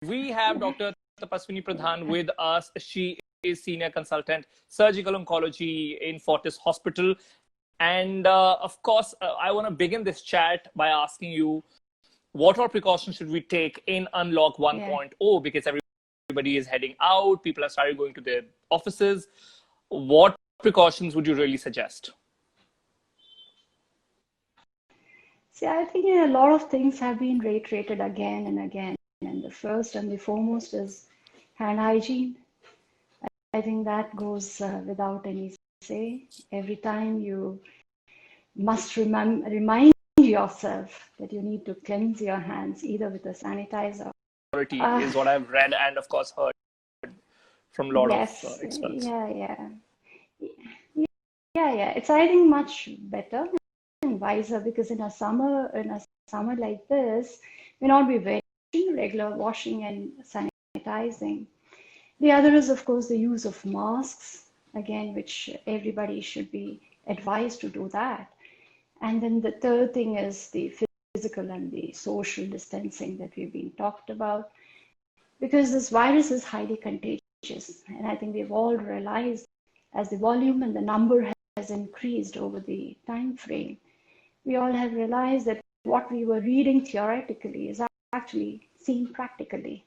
We have Dr. Tapaswini Pradhan with us. She is Senior Consultant, Surgical Oncology in Fortis Hospital. And of course, I want to begin this chat by asking you, what all precautions should we take in Unlock 1.0? Because everybody is heading out, people are starting going to their offices. What precautions would you really suggest? See, I think a lot of things have been reiterated again and again. And the first and the foremost is hand hygiene. I think that goes without any say. Every time you must remind yourself that you need to cleanse your hands either with a sanitizer. Is what I've read and of course heard from a lot of experts. Yeah. It's I think much better and wiser because in a summer like this, may not be very regular washing and sanitizing. The other is, of course, the use of masks, again, which everybody should be advised to do that. And then the third thing is the physical and the social distancing that we've been talked about, because this virus is highly contagious. And I think we've all realized as the volume and the number has increased over the time frame, we all have realized that what we were reading theoretically is actually seen practically.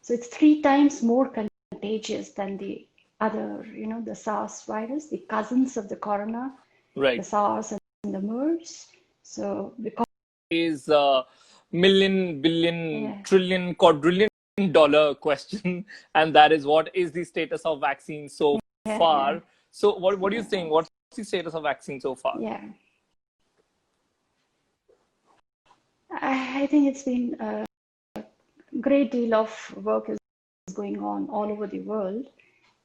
So it's 3 times more contagious than the other, the SARS virus, the cousins of the corona, right? The SARS and the MERS. So because is a million, billion, trillion, quadrillion dollar question, and that is what is the status of vaccine so far? So what do you think? What's the status of vaccine so far? I think it's been a great deal of work is going on all over the world,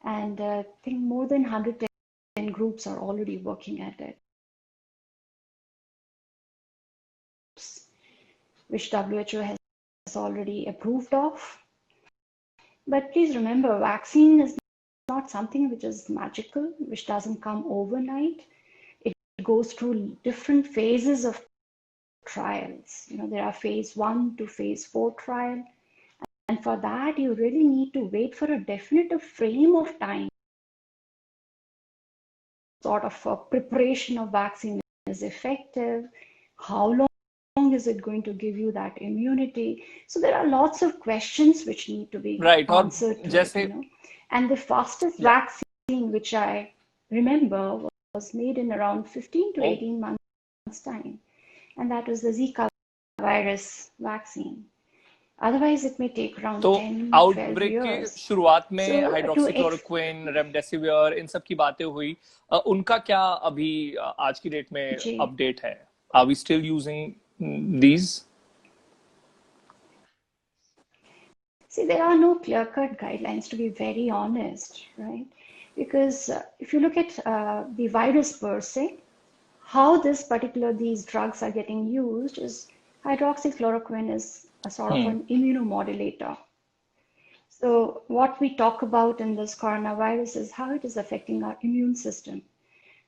and I think more than 110 groups are already working at it, which WHO has already approved of. But please remember, vaccine is not something which is magical, which doesn't come overnight. It goes through different phases of trials. There are phase 1 to phase 4 trial. And for that, you really need to wait for a definitive frame of time. Sort of a preparation of vaccine is effective. How long is it going to give you that immunity? So there are lots of questions which need to be answered to it, And the fastest vaccine, which I remember, was made in around 15 to 18 months time. And that was the Zika virus vaccine. Otherwise, it may take around 10, 12 years. Outbreak की शुरुआत में hydroxychloroquine, remdesivir, इन सब की बातें हुई. उनका क्या अभी आज की डेट में अपडेट है? Are we still using these? See, there are no clear-cut guidelines, to be very honest, right? Because if you look at the virus per se, how these drugs are getting used is hydroxychloroquine is a sort of an immunomodulator. So what we talk about in this coronavirus is how it is affecting our immune system.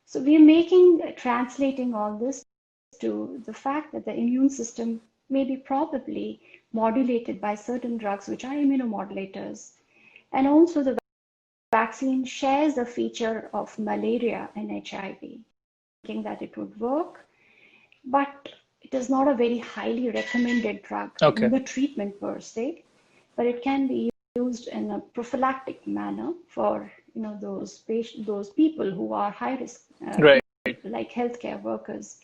So we are translating all this to the fact that the immune system may be probably modulated by certain drugs which are immunomodulators. And also the vaccine shares a feature of malaria and HIV, thinking that it would work, but it is not a very highly recommended drug in the treatment per se, but it can be used in a prophylactic manner for those people who are high risk, like healthcare workers.